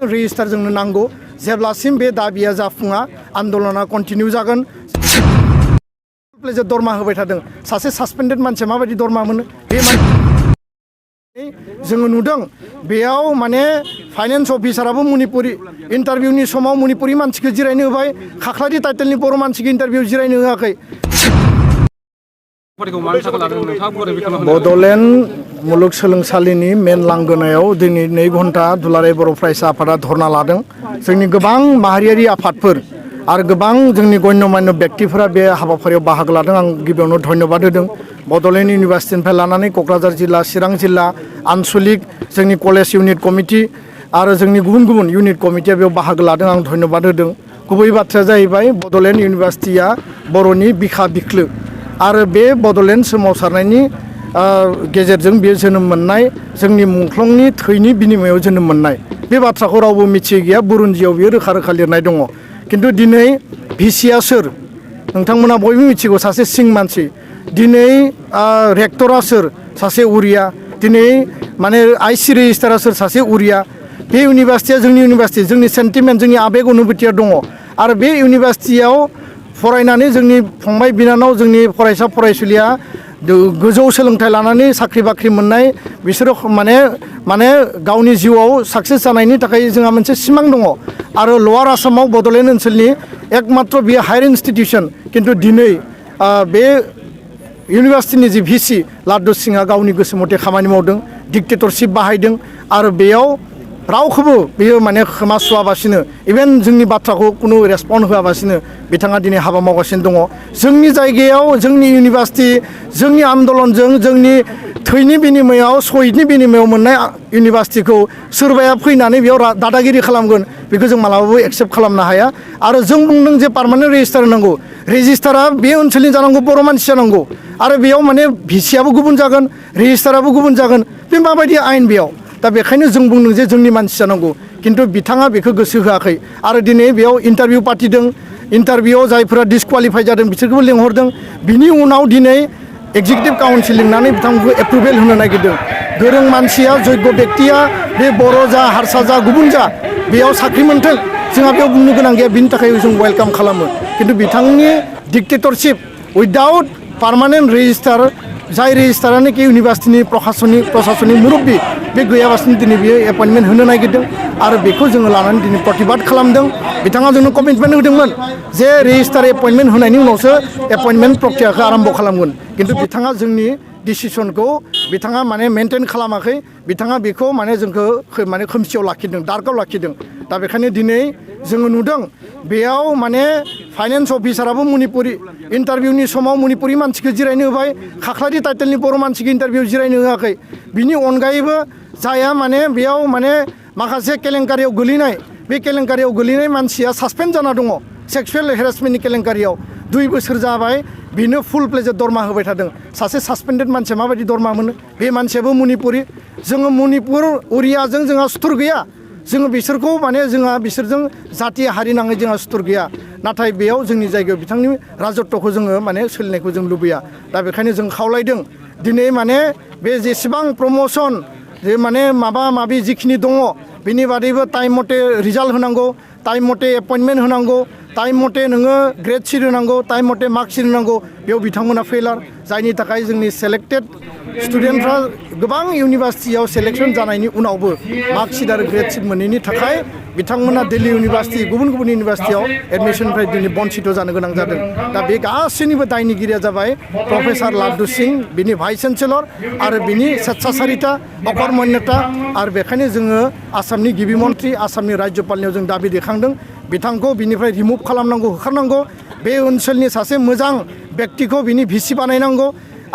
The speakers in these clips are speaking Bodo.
रेजिस्टार जोंनो नांगौ जेब्लासिम बे दाबिया जाफुङा आन्दलना कन्टिनिउ जागोन दरमा होबाय थादों सासे सासपेन्डेड मानसिया माबायदि दरमा मोनो बे जोङो नुदों बेयाव माने फाइनेन्स अफिसाराबो मणिपुरि इन्टारभिउनि समाव मणिपुरि मानसिखौ जिरायनो होबाय खाख्लारि टाइटेलनि बर' मानसिखौ इन्टारभिउ जिरायनो होआखै बड'लेण्ड मुलुगसोलोंसालिनि मेन लांगोनायाव दिनै 2 घन्टा दुलाराय बर' फरायसा आफादा धर्ना लादों जोंनि गोबां माहारियारि आफादफोर आरो गोबां जोंनि गण्यमान्य व्यक्तिफोरा बे हाबाफारियाव बाहागो लादों आं गिबियावनो धन्यबाद होदों बड'लेण्ड इउनिभार्सिटिनिफ्राय लानानै क'क्राझार जिल्ला चिरां जिल्ला आनसलिक जोंनि कलेज इउनिट कमिटि आरो जोंनि गुबुन गुबुन इउनिट कमिटिया बेयाव बाहागो लादों आं धन्यबाद होदों गुबै बाथ्राया जाहैबाय बड'लेण्ड इउनिभार्सिटिया बर'नि बिखा बिख्लो आरो बे बड'लेण्ड सोमावसारनायनि गेजेरजों बेयो जोनोम मोननाय जोंनि मुंख्लंनि थैनि बिनिमयाव जोनोम मोननाय बे बाथ्राखौ रावबो मिथियै गैया बुरुन्जियाव बेयो रोखा रोखा लिरनाय दङ किन्तु दिनै भिसिआ सोर नोंथांमोना बयबो मिथिगौ सासे सिं मानसि दिनै रेक्टरा सोर सासे उरिया दिनै माने आइसि रेजिस्टारा सोर सासे उरिया बे इउनिभार्सिटिया जोंनि इउनिभार्सिटि जोंनि सेन्टिमेन्ट जोंनि आबेग अनुभूतिया दङ आरो बे इउनिभार्सिटियाव फरायनानै जोंनि फंबाय बिनानाव जोंनि फरायसा फरायसुलिया गोजौ सोलोंथाइ लानानै साख्रि बाख्रि मोननाय बिसोरो माने गावनि जिउआव साक्सेस जानायनि थाखाय जोंहा मोनसे सिमां दङ आरो लवार आसामाव बड'लेण्ड ओनसोलनि एकमात्र बियो हायार इनस्टिटिउसन किन्तु दिनै बे इउनिभार्सिटिनि जि भिसि लाड्डु सिंहआ गावनि गोसो मथे खामानि मावदों डिक्टेटरशिप बाहायदों आरो बेयाव रावखौबो बेयो माने खोमा सुवाबासिनो इभेन जोंनि बाथ्राखौ कुनु रेसपन्ड होआबासिनो बिथाङा दिनै हाबा मावगासिनो दङ जोंनि जायगायाव जोंनि इउनिभार्सिटि जोंनि आन्दलनजों जोंनि थैनि बिनिमयाव शहीदनि बिनिमयाव मोननाय इउनिभार्सिटिखौ सोरबाया फैनानै बेयाव दादागिरि खालामगोन बेखौ जों मालाबाबो एक्सेप्ट खालामनो हाया आरो जों बुंदों जे पार्मानेन्ट रेजिस्टार नांगौ रेजिस्टारा बे ओनसोलनि जानांगौ बर' मानसि जानांगौ आरो बेयाव माने भिसिआबो गुबुन जागोन रेजिस्टाराबो गुबुन जागोन बे माबायदि आयेन बेयाव दा बेखायनो जों बुंदों जे जोंनि मानसि जानांगौ किन्तु बिथाङा बेखौ गोसो होआखै आरो दिनै बेयाव इन्टारभिउ पातिदों इन्टारभिउआव जायफोरा डिसक्वालिफाइ जादों बिसोरखौबो लिंहरदों बिनि उनाव दिनै एक्जिकिउटिभ काउन्सिल लिंनानै बिथांखौ एप्रुभेल होनो नागिरदों गोरों मानसिया जग्य व्यक्तिया बे बर' जा हारसा जा गुबुन जा बेयाव साख्रि मोन्थों जोंहा बेयाव बुंनो गोनां गैया बिनि थाखाय जों वेलकाम खालामो किन्तु बिथांनि डिक्टेटरशिप उइदाउट पार्मानेन्ट रेजिस्टार जाय रेजिस्टारानोखि इउनिभार्सिटिनि प्रशासनिक मुरब्बि बे गैयाबासिनो दिनै बियो एपइन्टमेन्ट होनो नागिरदों आरो बेखौ जोङो लानानै दिनै प्रतिबाद खालामदों बिथाङा जोंनो कमिटमेन्ट होदोंमोन जे रेजिस्टार एपइन्टमेन्ट होनायनि उनावसो एपइन्टमेन्ट प्रक्रियाखौ आरम्भ खालामगोन किन्तु बिथाङा जोंनि डिसिसनखौ बिथाङा माने मेनटेन खालामाखै बिथाङा बेखौ माने जोंखौ माने खोमसियाव लाखिदों डार्कआव लाखिदों दा बेखायनो दिनै जोङो नुदों बेयाव माने फाइनेन्स अफिसाराबो मणिपुरि इन्टारभिउनि समाव मणिपुरि मानसिखौ जिरायनो होबाय खाख्लारि टाइटेलनि बर' मानसिखौ इन्टारभिउ जिरायनो होआखै बिनि अनगायैबो जाया माने बेयाव माने माखासे केलेंकारियाव गोलैनाय बे केलेंकारियाव गोलैनाय मानसिया सासपेन्ड जाना दङ सेक्सुवेल हेरासमेन्टनि केलेंकारियाव 2 बोसोर जाबाय बेनो फुल प्लेजेड दरमा होबाय थादों सासे सासपेन्डेड मानसिया माबायदि दरमा मोनो बे मानसियाबो मणिपुरि जोङो मणिपुर उरियाजों जोंहा सुथुर गैया जोङो बिसोरखौ माने जोंहा बिसोरजों जाति हारि नाङै जोंहा सुथुर गैया नाथाय बेयाव जोंनि जायगायाव बिथांनि राजत्वखौ जोङो माने सोलिनायखौ जों लुबैया दा बेखायनो जों खावलायदों दिनै माने बे जेसेबां प्रमोसन जे माने माबा माबि जिखिनि दङ बिनि बादैबो टाइम मथे रिजाल्ट होनांगौ टाइम मथे एपइन्टमेन्ट होनांगौ टाइम मथे नोङो ग्रेड सिट होनांगौ टाइम मथे मार्क सिट होनांगौ बेयाव बिथांमोना फेलार जायनि थाखाय जोंनि सेलेक्टेड स्टुडेन्टफ्रा गोबां इउनिभार्सिटियाव सेलेक्सन जानायनि उनावबो मार्क सिट आरो ग्रेड सिट मोनैनि थाखाय बिथांमोना दिल्ली इउनिभार्सिटि गुबुन गुबुन इउनिभार्सिटियाव एडमिसननिफ्राय दिनै बन्सित जानो गोनां जादों दा बे गासैनिबो दायनिगिरिया जाबाय प्रफेसार लाड्डु सिंह बिनि भाइस चेन्सेलर आरो बिनि स्वेच्छाचारिता अकर्मण्यता आरो बेखायनो जोङो आसामनि गिबि मन्थ्रि आसामनि राज्यपालनियाव जों दाबि दैखांदों बिथांखौ बिनिफ्राय रिमुभ खालामनांगौ होखारनांगौ बे ओनसोलनि सासे मोजां व्यक्तिखौ बिनि भिसि बानायनांगौ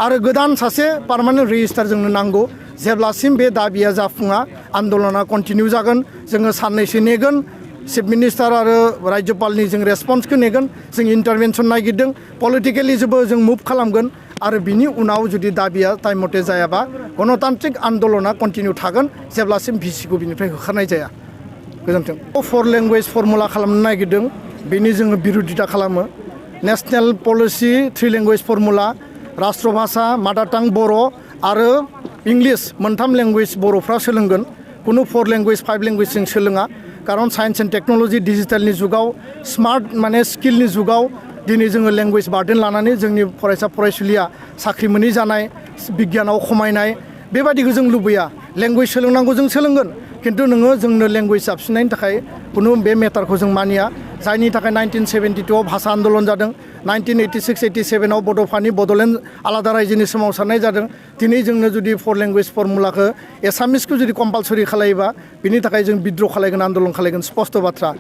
आरो गोदान सासे पार्मानेन्ट रेजिस्टार जोंनो नांगौ जेब्लासिम बे दाबिया जाफुङा आन्दलना कन्टिनिउ जागोन जोङो साननैसो नेगोन चिफ मिनिस्टार आरो राज्यपालनि जों रेसपन्सखौ नेगोन जों इन्टारभेनसन नागिरदों पलिटिकेलि जों मुभ खालामगोन आरो बिनि उनाव जुदि दाबिया टाइम मथे जायाबा गणतान्त्रिक आन्दलना कन्टिनिउ थागोन जेब्लासिम भिसिखौ बिनिफ्राय होखारनाय जाया गोजोन्थों 4 लेंगुवेज फर्मुला खालामनो नागिरदों बेनि जोङो बिरोधिता खालामो नेशनेल पलिसि 3 लेंगुवेज फर्मुला राष्ट्र भाषा मादार टां बर' आरो इंलिश मोनथाम लेंगुवेज बर'फ्रा सोलोंगोन कुनु 4 लेंगुवेज 5 लेंगुवेज जों सोलोङा कारन साइन्स एन्ड टेक्न'लजि डिजिटेलनि जुगाव स्मार्ट माने स्किलनि जुगाव दिनै जोङो लेंगुवेज बार्डेन लानानै जोंनि फरायसा फरायसुलिया साख्रि मोनै जानाय बिगियानाव खमायनाय बेबादिखौ जों लुबैया लेंगुवेज सोलोंनांगौ जों सोलोंगोन खिन्थु नोङो जोंनो लेंगुवेज साबसिननायनि थाखाय खुनु बे मेटारखौ जों मानिया जायनि थाखाय 1972 आव भाषा आन्दलन जादों 1986-87 आव बड'फानि बड'लेण्ड आलादा रायजोनि सोमावसारनाय जादों दिनै जोंनो जुदि फर लेंगुवेज फर्मुलाखौ एसामिसखौ जुदि कम्पालसरि खालायोबा बिनि थाखाय जों बिद्र' खालायगोन आन्दलन खालायगोन स्पष्ट बाथ्रा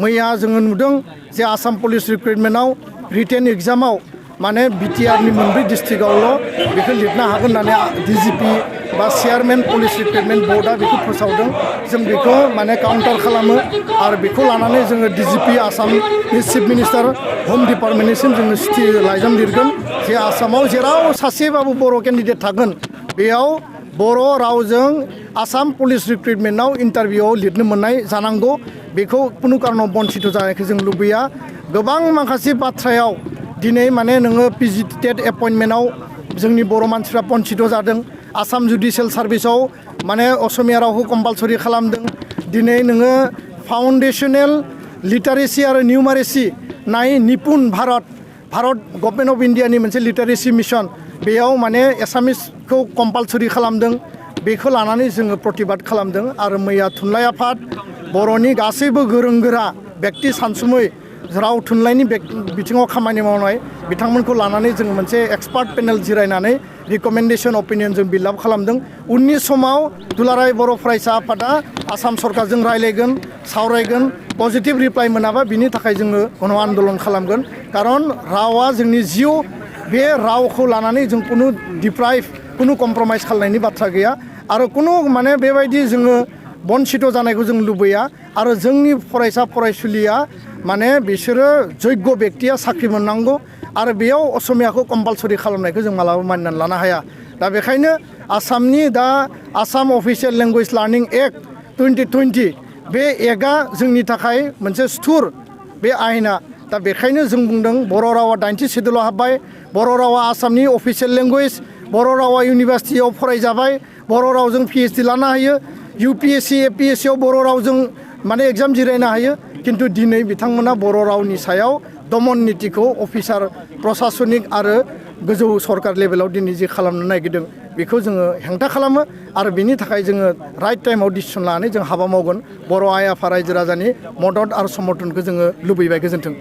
मैया जोङो नुदों जे आसाम पुलिस रिक्रुटमेन्टआव रिटेन एग्जामाव माने बिटिआरनि मोनब्रै डिस्ट्रिक्टआवल' बेखौ लिरनो हागोन होननानै डिजिपि बा चेयारमेन पुलिस रिक्रुटमेन्ट बर्डआ बेखौ फोसावदों जों बेखौ माने काउन्टार खालामो आरो बेखौ लानानै जोङो डिजिपि आसामनि चिफ मिनिस्टार हम डिपार्टमेन्टनिसिम जोङो लाइजाम लिरगोन जे आसामाव जेराव सासेबाबो बर' केन्डिडेट थागोन बेयाव बर' रावजों आसाम पुलिस रिक्रुटमेन्टआव इन्टारभिउआव लिरनो मोननाय जानांगौ बेखौ खुनु कारनाव बन्सित जानायखौ जों लुबैया गोबां माखासे बाथ्रायाव दिनै माने नोङो पिजि टेट एपइन्टमेन्टआव जोंनि बर' मानसिफ्रा बन्सित जादों आसाम जुडिसियेल सार्भिसाव माने असमिया रावखौ कम्पालसरि खालामदों दिनै नोङो फाउन्डेसनेल लिटारेसि आरो निउमारेसि नाय निपुन भारत गभर्नमेन्ट अफ इन्डियानि मोनसे लिटारेसि मिशन बेयाव माने एसामिसखौ कम्पालसरि खालामदों बेखौ लानानै जोङो प्रतिबाद खालामदों आरो मैया थुनलाइ आफाद बर'नि गासैबो गोरों गोरा बेक्ति सानसुमै राव थुनलाइनि बिथिङाव खामानि मावनाय बिथांमोनखौ लानानै जोङो मोनसे एक्सपार्ट पेनेल जिरायनानै रिकमेन्डेसन अपिनियन जों बिल्डआप खालामदों उननि समाव दुलाराय बर' फरायसा आफादा आसाम सरकारजों रायलायगोन सावरायगोन पजिटिभ रिप्लाइ मोनाबा बिनि थाखाय जोङो गण आन्दलन खालामगोन कारन रावा जोंनि जिउ बे रावखौ लानानै जों कुनु डिप्राइभ कुनु कम्प्रमाइज खालामनायनि बाथ्रा गैया आरो कुनु माने बेबायदि जोङो बन्सित जानायखौ जों लुबैया आरो जोंनि फरायसा फरायसुलिया माने बिसोरो जग्य बेक्तिया साख्रि मोननांगौ आरो बेयाव असमियाखौ कम्पालसरि खालामनायखौ जों मालाबा मानिनानै लानो हाया दा बेखायनो आसामनि दा Assam official language learning act 2020 बे एक्टआ जोंनि थाखाय मोनसे सुथुर बे आयेना दा बेखायनो जों बुंदों बर' रावा 90 सिडुलाव हाबबाय बर' रावा आसामनि अफिसियेल लेंगुवेज बर' रावा इउनिभार्सिटियाव फरायजाबाय बर' रावजों PhD लानो हायो UPSC APSC आव बर' रावजों माने एग्जाम जिरायनो हायो किन्तु दिनै बिथांमोना बर' रावनि सायाव दमन नीतिखौ अफिसार प्रशासनिक आरो गोजौ सरकार लेभेलाव दिनै जि खालामनो नागिरदों बेखौ जोङो हेंथा खालामो आरो बिनि थाखाय जोङो राइट टाइमाव डिसिसन लानानै जों हाबा मावगोन बर' आइ आफा रायजो राजानि मदद आरो समर्थनखौ जोङो लुबैबाय गोजोन्थों